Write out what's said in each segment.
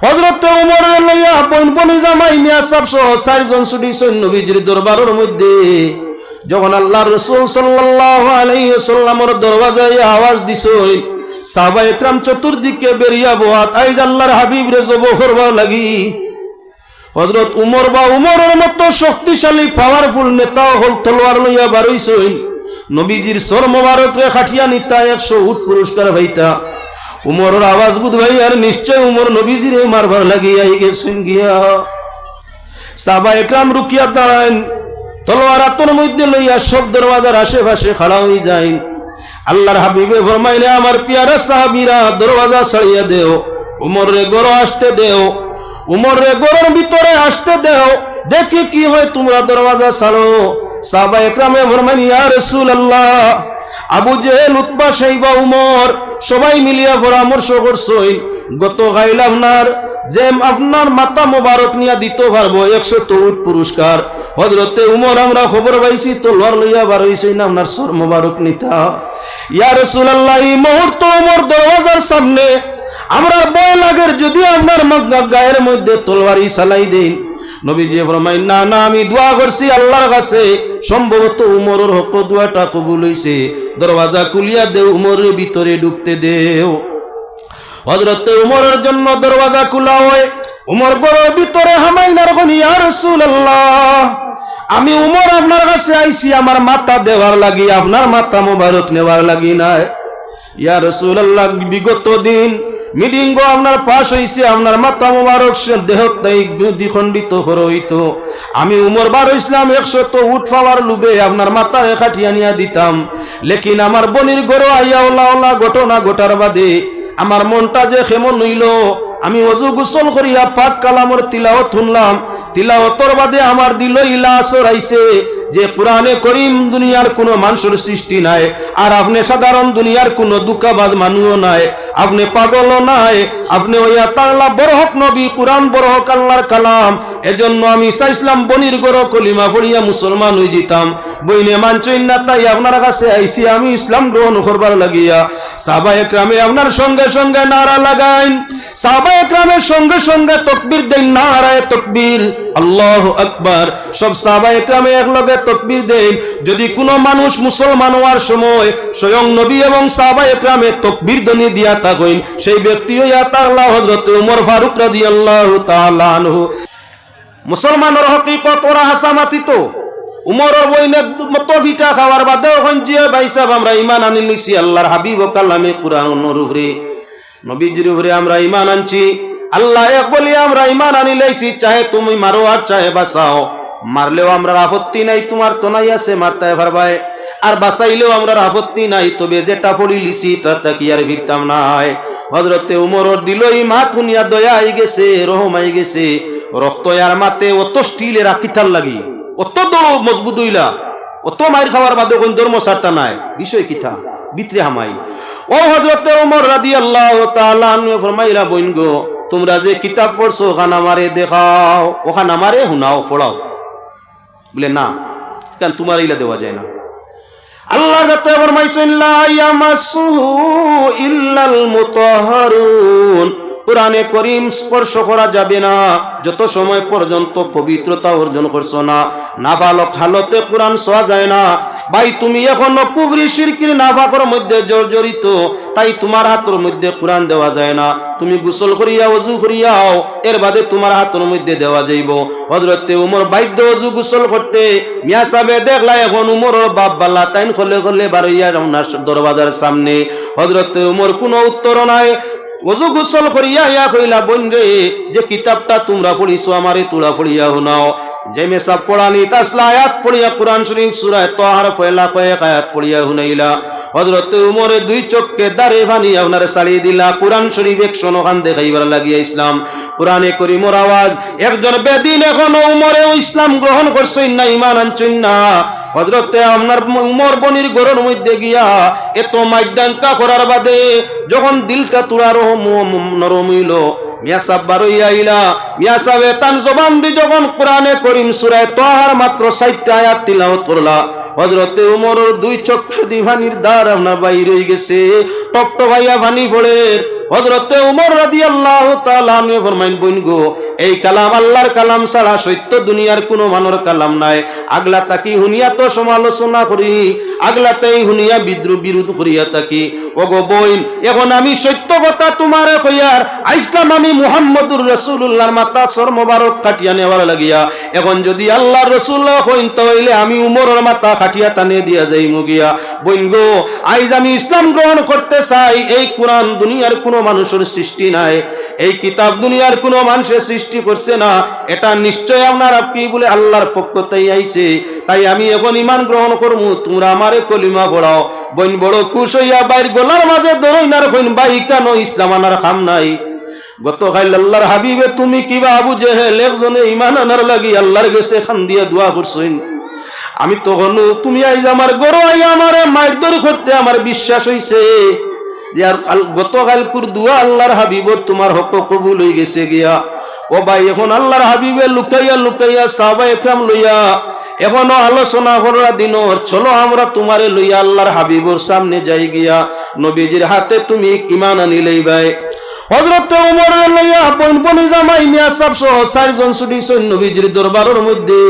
হযরত ওমরের লইয়া বনি জামাই মিয়া সাহেব সহ 4 জন ছুটিছেন নবীজির দরবারের মধ্যে। যখন আল্লাহর রাসূল সাল্লাল্লাহু আলাইহি ওয়াসাল্লামের দরওয়াজায় আওয়াজ দিছেন, সাহাবা একরাম চতুর্দিকে বেরিয়া বহাত আইজ আল্লাহর হাবিব রে জবাই করবার লাগি। হযরত উমরের মতো শক্তিশালী পাওয়ারফুল নেতা হল তলোয়ার লইয়া বারইছেন। নবীজির সর মোবারক রে খাটিয়া নিতা 100 উট পুরস্কার হইতা। উমরের আওয়াজ বুঝবাই আর নিশ্চয় উমর নবীজিরে মারবার লাগি আই গেছেন গিয়া। সাহাবা একরাম রুকিয়া দাঁড়ান, তলোয়ার হাতের মধ্যে লইয়া সব দরওয়াজার আশেপাশে খাড়া হয়ে যায়। আল্লাহর হাবিবে ফরমাইলে, আমার পিয়ারা সাহাবীরা দরওয়াজা ছাড়িয়া দেও, উমর রে গড় আসতে দেও, উমর রে গড়ের ভিতরে আসতে দেও, দেখি কি হয়, তোমরা দরওয়াজা ছাড়ো। সাহাবা একরামে ফরমাইলেন, ইয়া রাসূলুল্লাহ, আবু জেহেল, উতবা, শাইবা, উমর সবাই মিলিয়া পরামর্শ করছই, গত গাইল আপনার মাথা মোবারক নিয়া দিতে পারবো 100 উট পুরস্কার। হযরতে উমর, আমরা খবর পাইছি তলোয়ার লইয়া বার হইছেন আপনার সর মোবারক নিতা। ইয়া রাসূলুল্লাহ, এই মুহূর্তে উমর দরওয়াজার সামনে, আমরা ভয় লাগে যদি আপনার গায়ের মধ্যে তলোয়ারই চালাই দেন। নবীজি ফরমাইন, না না, আমি দোয়া করছি আল্লাহর কাছে, সম্ভবত উমরের হক দোয়াটা কবুল হইছে, দরওয়াজা খুলিয়া দেও, উমরের ভিতরে ঢুকতে দেও। হযরতে উমরের জন্য দরওয়াজা খোলা হয়। উমর ঘরের ভিতরে হামাইনার কোন, ইয়া রাসূলুল্লাহ, আমি উমর আপনার কাছে আইছি আমার মাথা দেওয়ার লাগি, আপনার মাথা মোবারক নেওয়ার লাগি না। ইয়া রাসূলুল্লাহ, বিগত দিন মিটিং আপনার পাশ হইছে, আপনার মাথা মোবারক দেহ দ্বিখণ্ডিত করে হইতো, আমি উমর বার ইসলাম 100 উট পাওয়ার লুবে আপনার মাথা খাটিয়া নিয়া দিতাম। লেকিন আমার বনির ঘরে আইয়া ওলা ঘটনা ঘটার বাদে আমার মনটা যে কেমন হইল, আমি ওযু গোসল করিয়া পাক কালামর তিলাওয়াত শুনলাম, তিলাওয়াতর বাদে আমার দিল ইলা সরাইছে যে কোরআনে করিম দুনিয়ার কোনো মানুষের সৃষ্টি নাই, আর আপনি সাধারণ দুনিয়ার কোনো দুঃখাবাজ মানুষও নাই, আপনি পাগলও নাই, আপনি ওইয়া তাআলা বরহক নবী, কোরআন বরহক আল্লাহর কালাম। এজন্য আমি চাইছিলাম বনির গড় কলিমা পড়িয়া মুসলমান হয়ে যেতাম, বইনে মানছইন না, তাই আপনার কাছে আইসি আমি ইসলাম গ্রহণ করবার লাগিয়া। সাহাবা একরামে আপনার সঙ্গে সঙ্গে নারা লাগাইন, সাহাবা একরামের সঙ্গে সঙ্গে তাকবীর দেন, নারায়ে তাকবীর, আল্লাহু আকবার। সব সাহাবা একরামে একলগে তাকবীর দেন। যদি কোনো মানুষ মুসলমান হওয়ার সময় স্বয়ং নবী এবং সাহাবা একরামে তাকবীর ধ্বনি দিয়া থাকেন, সেই ব্যক্তি হইয়া তাআলা হযরত ওমর ফারুক রাদিয়াল্লাহু তাআলা আনহু। মুসলমানের হকিকত ওরা হাসামাতি তো উমরের বইনে মতো ভিটা খাওয়ার বাদেও হঞ্জিয়ে ভাইসাব আমরা ঈমান আনি লইছি আল্লাহর হাবিব ও কালামে কুরআনের উপরে, নবীজির উপরে আমরা ঈমান আনছি। আল্লাহ এক বলি আমরা ঈমান আনি লইছি, চাহে তুমি মারো আর চাহে বাঁচাও, মারলেও আমরা আপত্তি নাই, তোমার তো নাই আছে মারতে পারবাই, আর বাঁচাইলেও আমরা আপত্তি নাই, তবে যেটা পড়ি লিছি তাতে কি আর ফিরতাম নাই। হযরতে উমরের দিল এই মাত শুনিয়া দয়া আই গেছে, রহম আই গেছে, রক্ত আর মাতে অত স্টিলের আকিতার লাগি, অত মজবুত হইলা, অত মাইর খাওয়ার বাদে কোন ধর্ম ছাড়তা নাই, বিষয় কিতা ভিতরে হামাই। ও হযরতে ওমর রাদিয়াল্লাহু তাআলা আনহু ফরমাইলা, বইন গো, তোমরা যে কিতাব পড়ছো ওখানে আমারে দেখাও, ওখানে আমারে শুনাও, পড়াও। বলে না, কেন তোমার ইলা দেওয়া যায় না? আল্লাহ যাতে ফরমাইছেন, লা ইয়ামাসসুহু ইল্লাল মুতাহহারুন, কোরআনে করিম স্পর্শ করা যাবে না যত সময় পর্যন্ত পবিত্রতা অর্জন করছো না। নাবালক হালতে কোরআন ছোঁয়া যায় না। ভাই, তুমি এখনো কুফরি শিরকির নাফাকের মধ্যে জর্জরিত, তাই তোমার হাতের মধ্যে কোরআন দেওয়া যায় না। তুমি গোসল করিয়া ওযু করিয়াও, এর বাদে তোমার হাতের মধ্যে দেওয়া যাইব। হযরতে উমর বাধ্য ওযু গোসল করতে, মিয়া সাহেবে দেখলা এখন উমরের বাপ বাল্লা তাইন খলে খলে বারইয়া রওনার দরওয়াজার সামনে। হযরতে উমর কোনো উত্তর নাই, ওযু গোসল করিয়া ইয়া কইলা, বোন রে, যে কিতাবটা তোমরা পড়িছো আমারে তোরা পড়িয়া শোনাও। যে মেসা পড়ানি তাসলা আয়াত পড়িয়া কোরআন শরীফ সূরা তাহার পয়লা কয়েক আয়াত পড়িয়া শুনাইলা। হযরতে উমরে দুই চোখকে দাঁড়ে ভানি আপনার সারি দিলা, কোরআন শরীফ 100 খান দেখাইবার লাগিয়া ইসলাম কোরআনে করিমর আওয়াজ। একজন বেদিন এখনো উমরে ইসলাম গ্রহণ করছেন না, ঈমান আনছেন না। হযরতে আপনার উমর বনির ঘরের মধ্যে গিয়া এত মাইডাঙ্কা করার বাদে যখন দিলটা তুরা নরম হইল, মিয়া সাহেব বারইয়া আইলা। মিয়া সাহেব তান জবান দি যখন কোরআনে করিম সূরা তাহার মাত্র 60টা আয়াত তিলাওয়াত করলা, হযরতে উমরের দুই চোখে দিভানির দ্বার আপনার বাইর হয়ে গেছে। টপটপাইয়া পানি পড়ে। হযরতে ওমর রাদিয়াল্লাহু তাআলা আনহু ফরমাইন, বোন গো, এই কালাম আল্লাহর কালাম ছাড়া সত্য দুনিয়ার কোনো মানর কালাম নাই। আগলা তাকি হুনিয়া তো সমালোচনা করি, আগলাতেই হুনিয়া বিরোধ করিয়া থাকি। ওগো বোন, এখন আমি সত্য কথা তোমারে কইয়ার আইসলাম আমি মুহাম্মদুর রাসূলুল্লাহর মাথা সর মোবারক কাটিয়া নেওয়ার লাগিয়া। এখন যদি আল্লাহর রাসূল হইন তাইলে আমি উমরের মাথা কাটিয়া টানে দিয়া যাইমু গিয়া। বোন গো, আইজ আমি ইসলাম গ্রহণ করতে চাই। এই কোরআন দুনিয়ার কোনো মানুষের সৃষ্টি নাই, এই কিতাব দুনিয়ার কোনো মানুষের সৃষ্টি করছে না। এটা নিশ্চয় আপনার আপনি বলে আল্লাহর পক্ষ থেকে আইছে। তাই আমি এখন ঈমান গ্রহণ করমু, তোমরা আমারে কলিমা পড়াও। বোন বড় খুশ হইয়া বাইর গলার মাঝে দরইনার কইন, ভাই কেন ইসলাম আনার খাম নাই? গতকাল আল্লাহর হাবিবে তুমি কিবা আবু জেহেল একজনে ঈমান আনার লাগি আল্লাহর কাছে খান দিয়া দোয়া করছেন। আমি তখন তুমি আইজ আমার গরো আইয়া আমারে মারধর করতে আমার বিশ্বাস হইছে যে আর গতকালকুর দোয়া আল্লাহর হাবিবর তোমার হক কবুল হয়ে গেছে গিয়া। ও ভাই, এখন আল্লাহর হাবিবে লুকাইয়া লুকাইয়া সাহাবায়ে কেরাম লইয়া এখনো আলোচনা করার দিনর, চলো আমরা তোমারে লইয়া আল্লাহর হাবিবর সামনে যাই গিয়া। নবীজির হাতে তুমি ঈমান আনিলেই ভাই। হযরতে ওমর লইয়া বনি জামাই মিয়া সাহেব সহ 4 জন ছুটিছেন নবীজির দরবারের মধ্যে।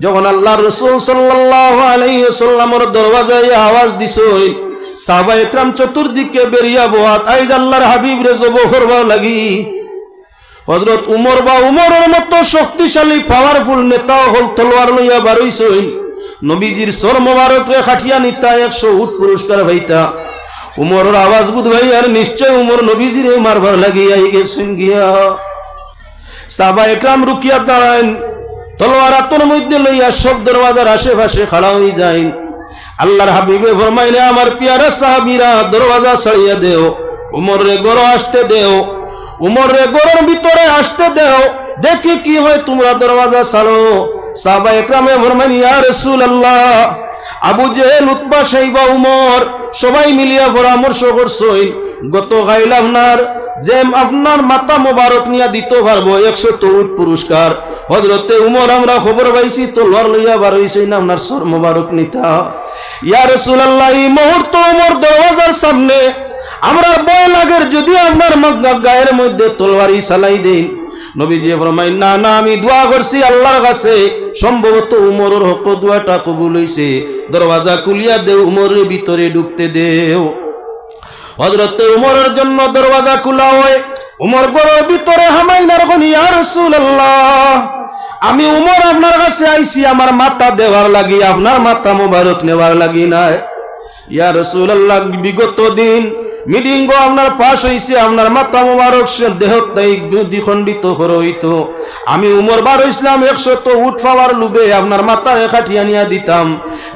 যখন আল্লাহর রাসূল সাল্লাল্লাহু আলাইহি ওয়াসাল্লামের দরওয়াজায় আওয়াজ দিছেন, সাহাবায়ে কেরাম চতুর্দিকে বেরিয়া বহাত আইজ আল্লাহর হাবিব রে জব করবা লাগি। হযরত উমর বা উমরের মতো শক্তিশালী পাওয়ারফুল নেতা হল তলোয়ার লইয়া বারইছেন। নবীজির সর মোবারক রে খাটিয়া নিতা 100 উট পুরস্কার হইতা। উমরের আওয়াজ বুঝবাই আর নিশ্চয় উমর নবীজিরে মারবার লাগিয়া গেছেন গিয়া। সাহাবায়ে কেরাম রুকিয়া দাঁড়ান, তলোয়ার হাতের মধ্যে লইয়া সব দরওয়াজার আশেপাশে খাড়া হয়ে যায়। আল্লাহর হাবিবে ফরমাইলে, আমার পিয়ারা সাহাবীরা দরওয়াজা ছাড়িয়া দেও, উমর রে গড় আসতে দেও, উমর রে গড়ের ভিতরে আসতে দেও, দেখি কি হয়, তোমরা দরওয়াজা ছাড়ো। সাহাবায়ে কেরামে ফরমাইন, ইয়া রাসূলুল্লাহ, আবু জেহেল, উতবা, শাইবা, উমর সবাই মিলিয়া পরামর্শ করছেন গতকাল আপনার মাথা মোবারক নিয়া দিতে পারবো 100 উট পুরস্কার। হযরতে উমর, আমরা খবর পাইছি তলোয়ার লইয়া বার হইছেন আপনার সর মোবারক নিতা। ইয়া রাসূলুল্লাহ, এই মুহূর্ত উমর দরওয়াজার সামনে আমরা ভয় লাগের, যদি আপনার গায়ের মধ্যে তলোয়ারি চালাই দেন। নবীজি ফরমাইন, না না, আমি দোয়া করছি আল্লাহর কাছে, সম্ভবত উমরের হক দোয়াটা কবুল হইছে, দরওয়াজা খুলিয়া দেও, উমরের ভিতরে ঢুকতে দেও। হযরতে উমরের জন্য দরওয়াজা খোলা হয়। উমর ঘরের ভিতরে হামাইনার কোন, ইয়া রাসূলুল্লাহ, আমি উমর আপনার কাছে আইছি আমার মাথা দেওয়ার লাগি, আপনার মাথা মোবারক নেওয়ার লাগি নাই। ইয়া রাসূলুল্লাহ, বিগত দিন মিটিং আপনার পাশ হইছে, আপনার মাথা মোবারক দেহ দ্বিখণ্ডিত হইতো। আমি উমর বার ইসলাম 100 উট পাওয়ার লুবে আপনার মাথায় খাটিয়া নিয়া দিতাম।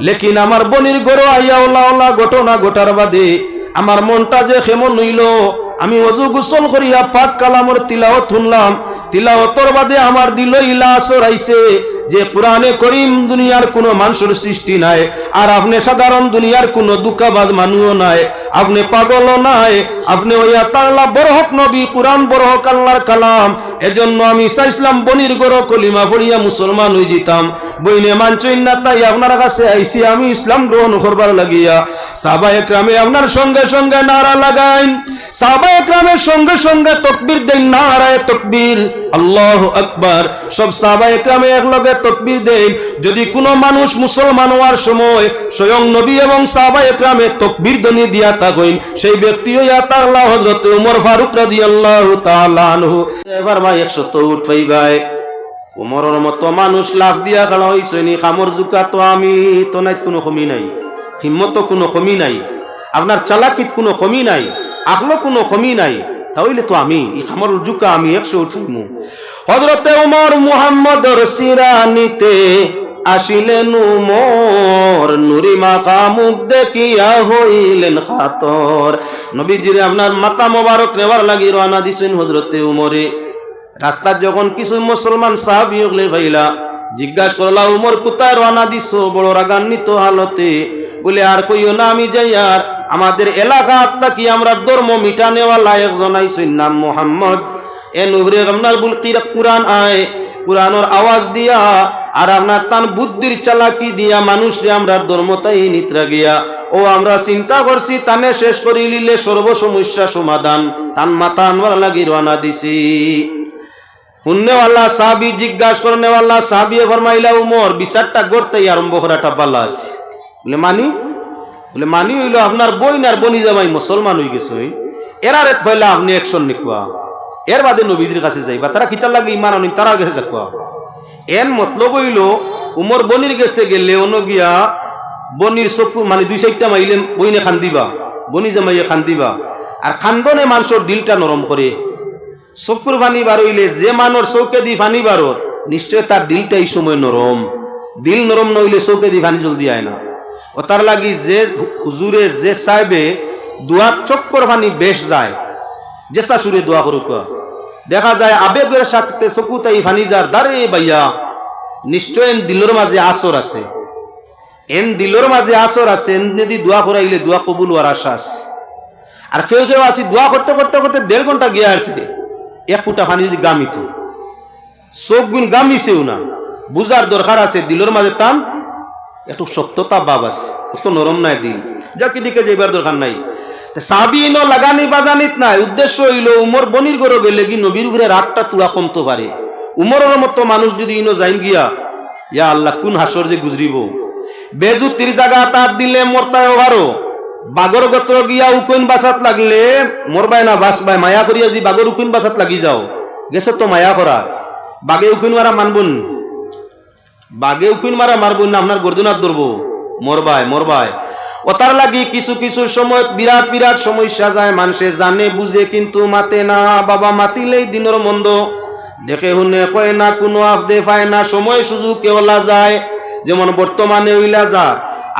লেকিন আমার বনির গরো আইয়া ওলা ওলা ঘটনা ঘটার বাদে আমার মনটা যে কেমন হইল, আমি ওযু গোসল করিয়া পাক কালামর তিলাওয়াত শুনলাম। তিলাওয়াতর বাদে আমার দিল ইলা সরাইছে যে কোরআনে করিম দুনিয়ার কোনো মানুষের সৃষ্টি নাই, আর আপনি সাধারণ দুনিয়ার কোনো দুঃখাবাজ মানুষও নাই, আপনি পাগলও নাই, আপনি ওই আল্লাহ বরহক নবী, কোরআন বরহক আল্লাহর কালাম। এজন্য আমি চাইছিলাম বনির গড় কলিমা পড়িয়া মুসলমান হয়ে যেতাম। বইনে মানছই না, তাই আপনার কাছে আইসি আমি ইসলাম গ্রহণ করবার লাগিয়া। সাহাবায়ে কেরামে আপনার সঙ্গে সঙ্গে নারা লাগাইন, সাহাবায়ে কেরামের সঙ্গে সঙ্গে তাকবীর দেন, নারায়ে তাকবীর, আল্লাহু আকবার। সব সাহাবায়ে কেরামে একলগে তাকবীর দেন। যদি কোনো মানুষ মুসলমান হওয়ার সময় স্বয়ং নবী এবং সাহাবায়ে কেরামে তাকবীর ধ্বনি দিয়া থাকেন, সেই ব্যক্তি হইয়া তাআলা হযরত ওমর ফারুক রাদিয়াল্লাহু তাআলা আনহু। এবার ভাই 100 উট পাইবাই। ওমরের মতো মানুষ লাভ দিয়া খাড়া হইছনি, খামর জুকা তো আমি তো নাই, কোনো কমি নাই, হিম্মত কোনো কমি নাই, আপনার চালাকিত কোনো কমি নাই, আকলো কোনো কমি নাই, তাহলে তো আমি এই খামর জুকা আমি 100 উট পাইমু। হযরতে ওমর মুহাম্মদর সিরানিতে আসিলেন উমর, নুরি মাখা মুখ দেখিয়া হইলেন খাতর। নবীজির আপনার মাথা মোবারক নেওয়ার লাগি রওনা দিছেন হযরতে উমরে। রাস্তার যখন কিছু মুসলমান সাহাবী হলে ভাইলা জিজ্ঞাসা করলা, উমর কোথায় রওনা দিছো বড় রাগান্বিত হালতে? বলে, আর কইও না, আমি যাই আর আমাদের এলাকা কি আমরা ধর্ম মিটানেওয়ালা একজন আইছেন, নাম মুহাম্মদ। এ নুরে আপনার বুলকির কুরআন আয় কোরআনের আওয়াজ দিয়া আর আপনার তান বুদ্ধির চালাকি দিয়া মানুষরে আমরা ধর্মতাই নিত্রা গিয়া ও আমরা চিন্তা করছি তানে শেষ করি লিলে সর্ব সমস্যা সমাধান তান মাথা আনবার লাগি রওনা দিছি। শুননেওয়ালা সাহাবী জিজ্ঞাসা করনেওয়ালা সাহাবী ফরমাইলা উমর বিচারটা করতেই আরম্ভ করাটা পাল্লা আছে। বলে মানি হইল আপনার বইন আর বনি জামাই মুসলমান হয়ে গেছে, এরা রেত ফেলা আপনি অ্যাকশন নিকুয়া, এর বাদে নবীজির কাছে যাইবা, তারা কিতার লাগে ইমান আনি তারা গেছে যাকুয়া। এন মতলব হইল উমর বনির গেছে গেলে অন্য গিয়া বনির চকু মানে 2-4টা মাইলে বইনে খান দিবা, বনি জামাইয়ে খান দিবা, আর খান্দনে মানুষের দিলটা নরম করে। চকুর পানি বার হইলে যে মানুষ চৌকে দি পানি বারর নিশ্চয় তার দিলটা এই সময় নরম, দিল নরম নইলে চৌকে দি পানি জলদি আয় না। ও তার লাগি যে হুজুরে যে চাইবে দোয়া চক্কর পানি বেশ যায়, যে শাশুড়ে দোয়া করুক দেখা যায় আবেগের সাথে চকু তাই ফানি যার দারে বাইয়া নিশ্চয় এন দিলর মাঝে আসর আছে, এন দিলর মাঝে আসর আছে, এন যদি দোয়া করাইলে দোয়া কবুল হওয়ার আশা আছে। আর কেউ কেউ আসি দোয়া করতে করতে করতে 1.5 ঘন্টা গিয়ে আসছে, 1 ফুটা পানি যদি গামিত চোখ গুণ গামিছেও না, বুঝার দরকার আছে দিলর মাঝে টান একটু শক্ততা ভাব আছে, অত নরম নাই দিল, যা কি দিকে যাইবার দরকার নাই। সাহাবী ন লাগানি বাজানিত নাই, উদ্দেশ্য হইল উমর বনির গরো গেলে কি নবীর উপরে রাগটা তুলা কমতে পারে। উমরের মতো মানুষ যদি ইনো যাইন গিয়া ইয়া আল্লাহ কোন হাসর যে গুজরিব, বেজুতির জায়গা তার দিলে মরতায় ওভারো বাগর গোত্র গিয়া উকইন বাসাত লাগলে মরবাই না বাসবাই, মায়া করিয়া যদি বাগর উকইন বাসাত লাগি যাও গেছে তো মায়া করা, বাগে উকইন মারা মানবন, বাগে উকইন মারা মারবন না আপনার গর্দনাথ ধরবো, মরবাই। ও তার লাগি কিছু কিছু সময় বিরাট বিরাট সমস্যা যায়, মানুষে জানে বুঝে কিন্তু মাতে না। বাবা মাতিলেই দিনের মন্দ দেখে শুনে কয় না, কোনো আফদে পায় না, সময় সুযোগ কেওলা যায়। যেমন বর্তমানে হইলা যা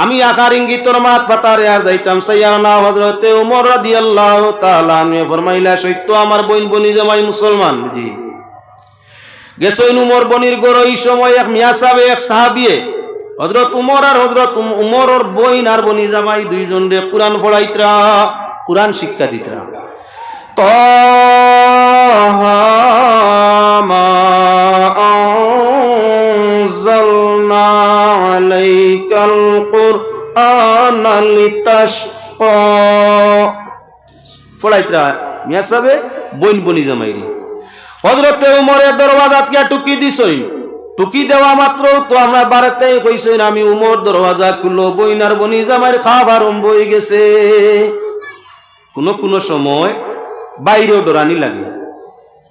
আমি আকার ইঙ্গিতর মাত পাতারে আর যাইতাম সাইয়া না হযরতে ওমর রাদিয়াল্লাহু তাআলা আনহু ফরমাইলা সত্য আমার বোন বনি জামাই মুসলমান জি গেছইন উমর বনির গড়। এই সময় এক মিয়া সাহেব এক সাহাবিয়ে হযরত উমর আর হযরত উমরর বইন আর বনি জামাই দুইজন রে কুরআন পড়াইতরা, কুরআন শিক্ষা দিতরা। তাহা মা আনজালনা আলাইকাল কুরআনা লিতাশকা পড়াইতরা মিয়া সাহেব বইন বনি জামাই রে। হযরতে উমরের দরওয়াজাত কে টুকি দিছই, টুকি দেওয়া মাত্র তো আমরা বাড়িতেই কইছেন আমি উমর দরওয়াজা খুললো, বইনার বনি জামাইয়ের খাবার আরম্ভ হয়ে গেছে। কোনো সময় বাইরেও ডরানি লাগে,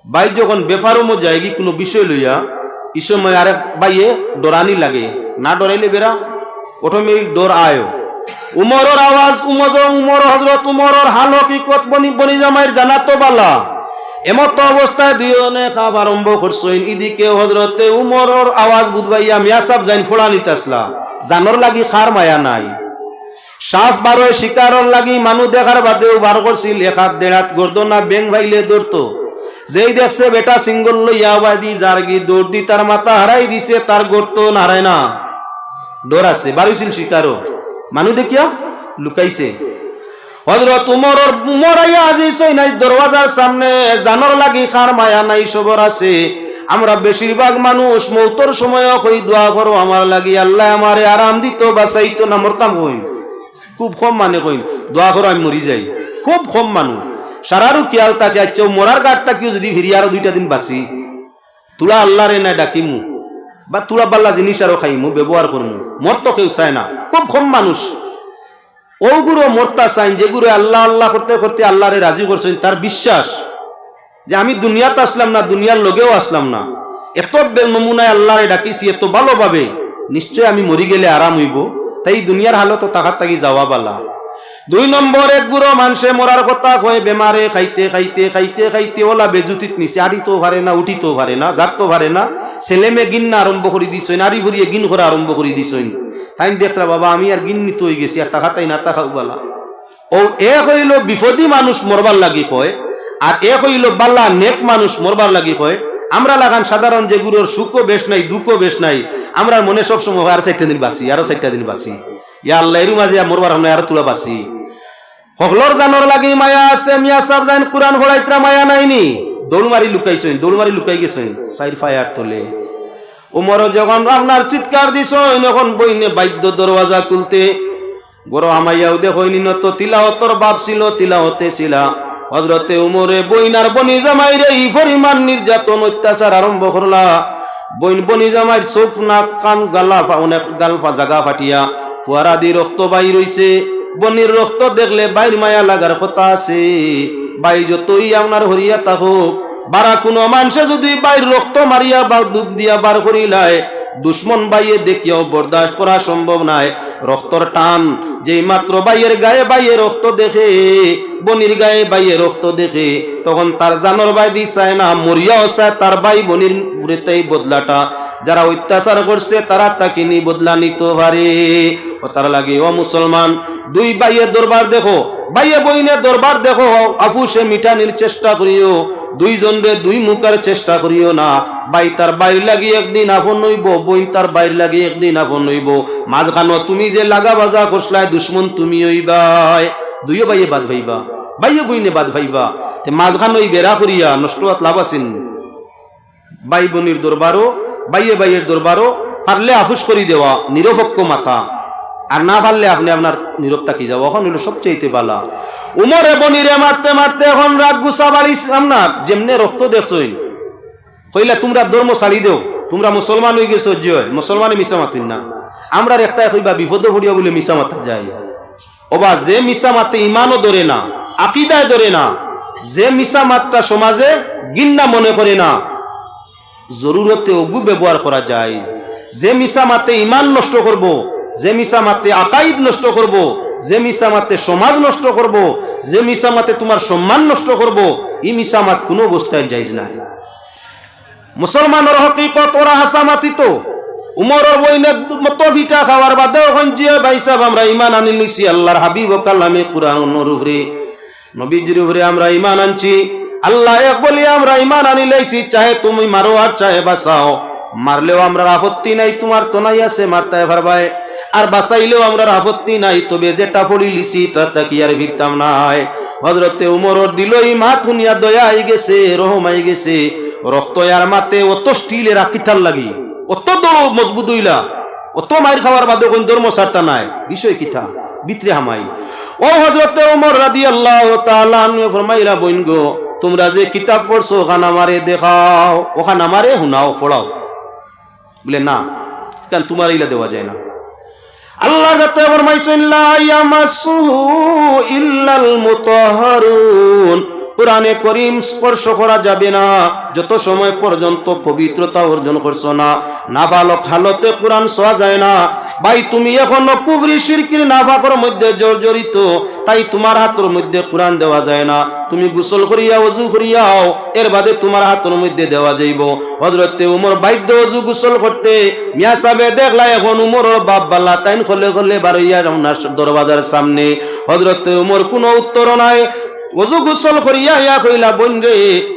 বাইর যখন বেফারমও যায় কি কোনো বিষয় লইয়া এই সময় আরেক বাইয়ে ডরানি লাগে, না ডরাইলে বেরা অটোমেটিক ডর আয়ো। উমরের আওয়াজ উমর হযরত উমরের হাল হকিকত বনি জামাইয়ের জানা তো বালা। এমত অবস্থায় দুইজনে খাব আরম্ভ করছেন। এদিকে হযরতে উমরের আওয়াজ বুঝবাইয়া মিয়া সাহেব যাইন ফোড়া নিতে আসলা, জানর লাগি খার মায়া নাই। সাপ বারোয় শিকারর লাগি মানুষ দেখার বাদেও বার করছিল, 1-1.5 হাত গর্দনা বেং ভাইলে দৌড়তো। যেই দেখছে বেটা সিঙ্গল লইয়া বাদি জারগি দৌড় দি তার মাথা হারাই দিছে, তার গর্ত হারায় না, ডর আছে বাড়িছিল শিকারও, মানুষ দেখিয়া লুকাইছে। হযরত উমর আইয়া আজিছই নাই দরওয়াজার সামনে, জানর লাগি খার মায়া নাই সবর আছে। আমরা বেশিরভাগ মানুষ মৌতর সময় কই দোয়া করো আমার লাগি আল্লাহ আমারে আরাম দিত বাঁচাইতো না মরতাম কই, খুব কম মানে কই দোয়া করো আমি মরি যাই, খুব কম মানুষ। সারারও খেয়াল থাকে আচ্ছা মরার গাড়টা কেউ যদি ফিরি আরো 2টা দিন বাঁচি তুলা আল্লাহরে নাই ডাকিমু বা তুলা বাল্লা জিনিস আরো খাইমু ব্যবহার করমু, মরত কেউ চায় না, খুব কম মানুষ। ওগুলো মরতা চাইন যেগুলো আল্লাহ আল্লাহ করতে করতে আল্লাহরে রাজি করছেন, তার বিশ্বাস যে আমি দুনিয়াতে আসলাম না দুনিয়ার লগেও আসলাম না, এত নমুনায় আল্লাহরে ডাকিছি এত ভালোভাবে, নিশ্চয় আমি মরি গেলে আরাম হইব, তাই দুনিয়ার হালত তাকার তাকি যাওয়া বালা। 2 নম্বর এক গুড়ো মানুষে মরার কথা কয়ে বেমারে খাইতে খাইতে খাইতে খাইতে ওলা বেজুতিত নিছে, আড়িতেও পারে না উঠিতেও পারে না জারতেও পারে না, ছেলে মেয়ে গিন্না আরম্ভ করে দিছইন, আড়ি ভরিয়ে গিন করা আরম্ভ করে দিছইন। তাই দেখরা বাবা আমি আর গিন্নিত হয়ে গেছি আর টাকা তাই না টাকা বালা। ও এক হইল বিপদী মানুষ মরবার লাগি কয়, আর এক হইল বাল্লা নেক মানুষ মরবার লাগি কয়। আমরা লাগান সাধারণ যে গুরুর সুখও বেশ নাই দুঃখও বেশ নাই, আমরা মনে সবসময় আরো 4টা দিন বাঁচি, আরো 4টা দিন বাঁচি, ইয়া আল্লাহ এরু মাঝে মরবার আমরা আরো তুলা বাঁচি। হকলর জানর লাগি মায়া আছে, মিয়া সাহেব জান কুরআন পড়াইতরা মায়া নাইনি, দৌড় মারি লুকাই গেছেন 4 ফায়ার তোলে। উমর যখন আপনার চিৎকার দিছ যখন বইনে বাদ্য দরওয়াজা খুলতে বড় আমাইয়াও দেখইনি নত তিলাওয়াতর বাপ ছিল তিলাওয়াতে ছিলা হযরতে উমরে বইনার বনি জামাইরে এই পরিমাণ নির্যাতন অত্যাচার আরম্ভ করলা বইন বনি জামাইর চোখ নাক কান গালা অনেক গালফা জাগা ফাটিয়া ফুয়ারা দি রক্ত বাইর হইছে বনির রক্ত দেখলে বাইর মায়া লাগার কথা আছে বাই যতই আপনার হরিয়া থাকুক বারা কোনো মানুষে যদি বাইর রক্ত মারিয়া বা দুধ দিয়া বার করিলায় দুশ্মন বাইয়ে দেখিয়াও বরদাস্ত করা সম্ভব নাই রক্তর টান যেই মাত্র বাইয়ের গায়ে বাইয়ে রক্ত দেখে বনির গায়ে বাইয়ে রক্ত দেখে তখন তার জানর বাই দি চায় না মরিয়াও চায় তার বাই বনির পুরেতেই বদলাটা যারা অত্যাচার করছে তারা তাকে নি বদলা নিতে পারে ও তার লাগে ও মুসলমান দুই বাইয়ের দরবার দেখো বাইয়ে বইনের দরবার দেখো আফুসে মিটানির চেষ্টা করিও দুইজন রে দুই মুখার চেষ্টা করিও না বাই তার বাইর লাগি একদিন আপন হইব বই তার বাইর লাগি একদিন আপন হইব মাঝখানো তুমি যে লাগা বাজা করছলাই দুশ্মন তুমি হইবাই দুইও বাইয়ে বাদ ভাইবা বাইয়ে বইনে বাদ ভাইবা তে মাঝখানো ওই বেড়া করিয়া নষ্ট হাত লাভ আছেন বাই বনির দরবারও বাইয়ে বাইয়ের দরবারও পারলে আফুস করি দেওয়া নিরপেক্ষ মাথা আর না পারলে আপনি আপনার নীরব থাকি যাও এখন হইল সবচেয়ে বালা উমরে বনিরে মারতে মারতে এখন রাত গুছা বাড়িস আপনার যেমনে রক্ত দেখছই কইলা তোমরা ধর্ম ছাড়ি দেও তোমরা মুসলমান হয়ে গেছো যে মুসলমানে মিশা মাতিন না আমরা একটা কইবা বিপদ পড়িয়া বলে মিশা মাতা যায় ওবা যে মিশা মাতে ইমানও ধরে না আকিদায় ধরে না যে মিশা মাত্রা সমাজে গিন্না মনে করে না জরুরতে ওগু ব্যবহার করা যায় যে মিশা মাতে ইমান নষ্ট করব যে মিশা মাতে আকাইদ নষ্ট করব যে মিশা মাতে সমাজ নষ্ট করব যে মিশা মাতে তোমার সম্মান নষ্ট করব এই মিশা মাত কোনো অবস্থায় যাইজ না মুসলমানের হকিকত ওরা হাসা মাতিত উমরের বইনে মত ভিটা খাওয়ার বাদে ওখান যে ভাই সাহেব আমরা ইমান আনি লইছি আল্লাহর হাবিব কালামে কুরআনের উপরে নবীজির উপরে আমরা ইমান আনছি আল্লাহ এক বলি আমরা ইমান আনি লইছি চাহে তুমি মারো আর চাহে বাঁচাও মারলেও আমরা আপত্তি নাই তোমার তো নাই আছে মারতে পারবাই আর বাঁচাইলেও আমরা আপত্তি নাই তবে যেটা পড়ি লিছি তা কি আর ফিরতাম নাই হযরতে উমরের দিলই মাত শুনিয়া দয়া আই গেছে রহম আই গেছে রক্ত আর মাতে অত স্টিলের আকিতার লাগি অত দড় মজবুত হইলা অত মাইর খাওয়ার বাদে কোন ধর্ম ছাড়তা নাই বিষয় কিতা ভিতরে হামাই ও হযরতে উমর রাদিয়াল্লাহু তাআলা আনহু ফরমাইলা বইন গো তোমরা যে কিতাব পড়ছো ওখানে আমারে দেখাও ওখানে আমারে শুনাও পড়াও বলে না কেন তোমার ইলা দেওয়া যায় না আল্লাহ যাতে ফরমাইছেন লা ইয়ামাসসুহু ইল্লাল মুতাহহারুন কুরআনে কারীম স্পর্শ করা যাবে না যত সময় পর্যন্ত পবিত্রতা অর্জন করছো না নাবালক হালতে কুরআন ছোঁয়া যায় না ভাই তুমি এখনো কুফরি শিরকির নাফাকের মধ্যে জর্জরিত তাই তোমার হাতের মধ্যে কুরআন দেওয়া যায় না তুমি গোসল করিয়া ওযু করিয়াও এর বাদে তোমার হাতের মধ্যে দেওয়া যাইব হযরতে উমর বাইদ্য ওযু গোসল করতে মিয়া সাহেব দেখলা এখন উমরের বাপ বাল্লা তাইন খলে খলে বারইয়া রমনার দরওয়াজার সামনে হযরতে উমর কোনো উত্তর নাই ওযু গোসল করিয়া ইয়া কইলা বোন রে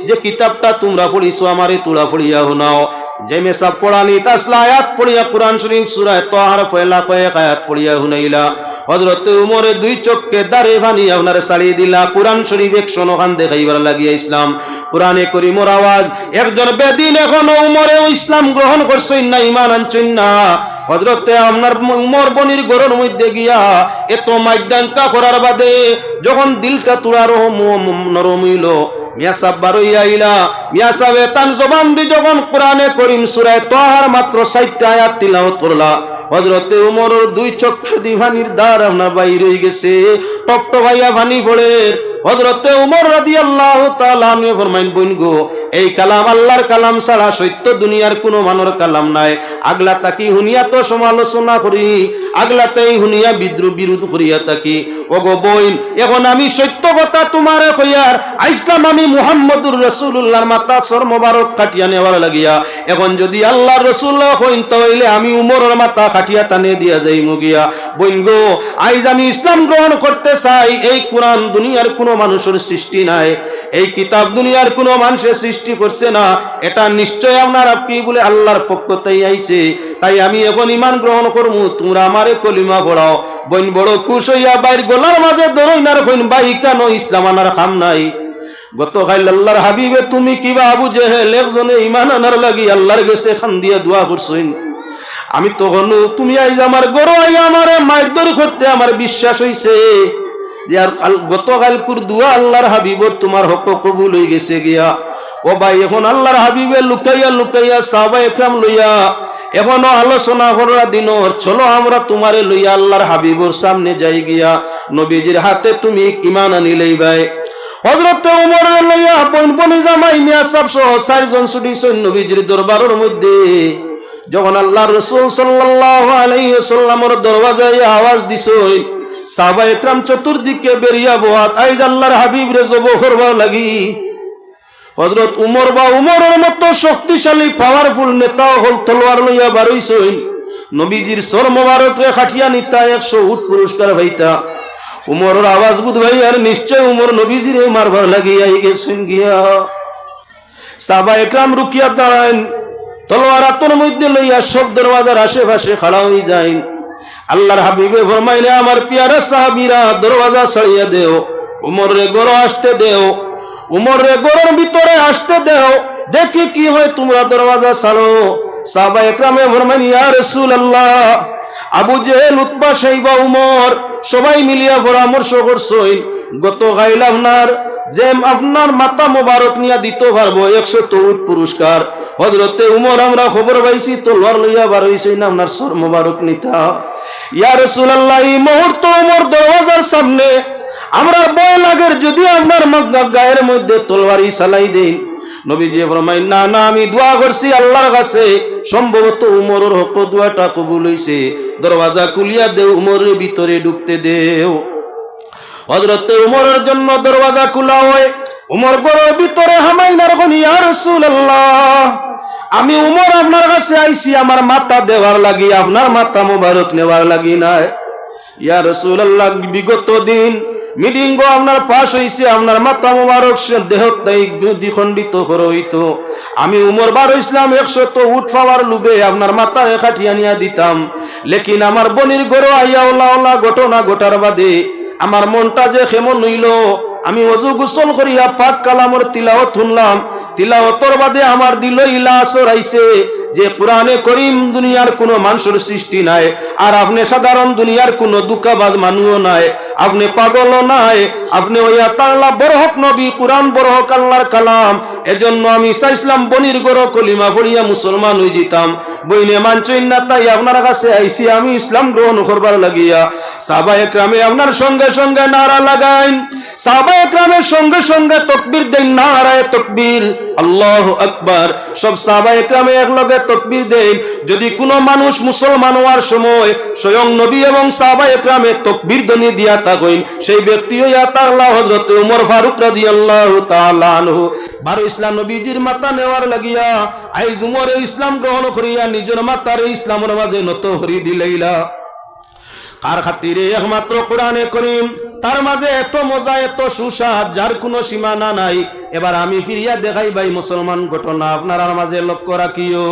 যে কিতাবটা তোমরা পড়িছো আমারে তোরা পড়িয়া শোনাও যে মেসা পড়ানি তাসলা আয়াত পড়িয়া কুরআন শরীফ সূরা তাহার পয়লা কয়েক আয়াত পড়িয়া শুনাইলা হযরত উমরের দুই চোখকে দাঁড়ে ভানি আপনার ছাড়িয়ে দিলা কুরআন শরীফ 100 খান দেখাইবার লাগিয়া ইসলাম কুরআনে কারীমের আওয়াজ একজন বেদিন এখনো উমরেও ইসলাম গ্রহণ করছেন না ঈমান আনছেন না হযরতে আপনার উমর বনির ঘরের মধ্যে গিয়া এত মাইডাঙ্কা করার বাদে যখন দিলটা তোরা নরম হইল মিয়া সাহেব বারইয়া আইলা মিয়া সাহেব তান জবান দি যখন কোরআনে কারীম সূরা তাহার মাত্র 60টা আয়াত তিলাওয়াত করলা হযরতে উমরের দুই চক্ষু দি পানির ধার আপনার বাইর হয়ে গেছে টপটো ভাইয়া পানি পড়ে হযরতে উমর রাদিয়াল্লাহু তাআলা আনহু ফরমাইন বোন গো এই কালাম আল্লাহর কালাম ছাড়া সত্য দুনিয়ার কোনো মানর কালাম নাই আগলা তাকি হুনিয়া তো সমালোচনা করি আগলাতেই হুনিয়া বিরোধ করিয়া থাকি ওগো বইন এখন আমি সত্য কথা তোমারে কইয়ার আইসলাম আমি মুহাম্মদুর রাসূলুল্লাহর মাথা সর মোবারক কাটিয়া নেওয়ার লাগিয়া এখন যদি আল্লাহর রাসূল হইন তাইলে আমি উমরের মাথা কাটিয়া টানে দিয়া যাইমু গিয়া বইন গো আইজ আমি ইসলাম গ্রহণ করতে চাই এই কোরআন দুনিয়ার কোনো মানুষের সৃষ্টি নাই এই কিতাব দুনিয়ার কোনো মানুষের সৃষ্টি করছে না এটা নিশ্চয় আপনারা কি বলে আল্লাহর পক্ষ থেকে আইছে তাই আমি এখন ঈমান গ্রহণ করমু তোমরা আমারে কলিমা পড়াও বইন বড় খুশ হইয়া বাইর গোলার মাঝে দরইনার কইন ভাই কেন ইসলাম আনার কাম নাই গতকাল আল্লাহর হাবিবে তুমি কিবা আবু জেহেল একজনে ঈমান আনার লাগি আল্লাহর কাছে খান্দিয়া দোয়া করছেন, আমি তখনও তুমি আইজ আমার গরো আই আমার মারধর করতে আমার বিশ্বাস হইছে যে আর গতকালকুর দোয়া আল্লাহর হাবিবর তোমার হক কবুল হয়ে গেছে গিয়া। ও ভাই এখন আল্লাহর হাবিবে লুকাইয়া লুকাইয়া সাহাবায়ে কেরাম লইয়া এখনো আলোচনা করার দিনর, চলো আমরা তোমারে লইয়া আল্লাহর হাবিবর সামনে যাই গিয়া নবীজির হাতে তুমি ঈমান আনিলেই ভাই। হযরত ওমর লইয়া বনি জামাই মিয়া সাহেব সহ 4 জন ছুটিছেন নবীজির দরবারের মধ্যে। যখন আল্লাহর রাসূল সাল্লাল্লাহু আলাইহি ওয়াসাল্লামের দরওয়াজায় আওয়াজ দিছই, সাহাবায়ে কেরাম চতুর্দিকে বেরিয়া বহাত আইজ আল্লাহর হাবিব রে জব করবার লাগি। হযরত উমর বা উমরের মতো শক্তিশালী পাওয়ারফুল নেতা হল তলোয়ার লইয়া বারইছই, নবীজির সর মোবারক রে খাটিয়া নিতা 100 উট পুরস্কার হইতা। উমরের আওয়াজ বুঝবাই আর নিশ্চয় উমর নবীজির মারবার লাগি আই গেছেন গিয়া। সাহাবায়ে কেরাম রুকিয়া দাঁড়ান, তলোয়ার হাতের মধ্যে লইয়া সব দরওয়াজার আশেপাশে খাড়া হয়ে যায়। আল্লাহর হাবিবে ফরমাইলে আমার পিয়ারা সাহাবীরা দরওয়াজা ছাড়িয়ে দেও, উমর রে গড় আসতে দেও, উমর রে গড়ের ভিতরে আসতে দেও, দেখি কি হয় তোমরা দরওয়াজা ছাড়ো। সাহাবায়ে কেরামে ফরমাইলেন ইয়া রাসূলুল্লাহ, আবু জেহেল উতবা সাইবা উমর সবাই মিলিয়া পরামর্শ করছই গতকাল আপনার মাথা মোবারক নিয়া দিতে পারবো 100 উট পুরস্কার। হযরতে উমর আমরা খবর পাইছি তলোয়ার লইয়া বার হইছেন আপনার সর মোবারক নিতা। ইয়া রাসূলুল্লাহ, এই মুহূর্তে উমর দরওয়াজার সামনে আমরা ভয় লাগে যদি আপনার গায়ের মধ্যে তলোয়ারই চালাই দেন। নবীজি ফরমাইন না না, আমি দোয়া করছি আল্লাহর কাছে, সম্ভবত উমরের হক দোয়াটা কবুল হইছে, দরওয়াজা খুলিয়া দেও, উমরের ভিতরে ঢুকতে দেও। হযরতে উমরের জন্য দরওয়াজা খোলা হয়। উমর ঘরের ভিতরে হামাইনার কোন ইয়া রাসূলুল্লাহ, আমি উমর আপনার কাছে আইছি আমার মাথা দেওয়ার লাগি, আপনার মাথা মোবারক নেওয়ার লাগি না। ইয়া রাসূলুল্লাহ, বিগত দিন মিটিং আপনার পাশ হইছে, আপনার মাথা মোবারক দেহ দ্বিখণ্ডিত করে হইতো, আমি উমর বার ইসলাম 100 উট পাওয়ার লুবে আপনার মাথা খাটিয়া নিয়া দিতাম, লেকিন আমার বনির গরো আইয়া ওলা ঘটনা ঘটার বাদে আমার মনটা যে কেমন হইল, আমি ওযু গোসল করিয়া পাক কালামর তিলাওয়াত শুনলাম, তিলাওয়াতর বাদে আমার দিল ইলা আসর আইছে যে কোরআনে করিম দুনিয়ার কোনো মানুষের সৃষ্টি নাই, আর আপনি সাধারণ দুনিয়ার কোনো দুঃখাবাজ মানুষও নাই, আপনি পাগলও নাই, আপনি ওইয়া তাআলা বরহক নবী, কোরআন বরহক আল্লাহর কালাম। এজন্য আমি চাইছিলাম বনির গরো কলিমা পড়িয়া মুসলমান হয়ে যেতাম, বইনে মানছইন না, তাই আপনার কাছে আইছি আমি ইসলাম গ্রহণ করবার লাগিয়া। সাহাবায়ে কেরামে আপনার সঙ্গে সঙ্গে নারা লাগাইন, সাহাবায়ে কেরামের সঙ্গে সঙ্গে তাকবীর দেন, নারায়ে তাকবীর, আল্লাহু আকবার। সব সাহাবায়ে কেরামে একলগে তাকবীর দেন। যদি কোনো মানুষ মুসলমান হওয়ার সময় স্বয়ং নবী এবং সাহাবায়ে কেরামে তাকবীর ধ্বনি দিয়া থাকেন, সেই ব্যক্তি হইয়া তাআলা হযরত ওমর ফারুক রাদিয়াল্লাহু তাআলা আনহু বারো ইসলাম নবীজির মাথা নেওয়ার লাগিয়া আইজ উমরে ইসলাম গ্রহণ করিয়া নিজের মাথারে ইসলামের মাঝে নত হরি দিলাইলা। কার খাতিরে? একমাত্র কোরআনে করিম, তার মাঝে এত মজা, এত সুস্বাদ, যার কোনো সীমানা নাই। এবার আমি ফিরিয়া দেখাই ভাই মুসলমান ঘটনা আপনার মাঝে লক্ষ্য রাখিও।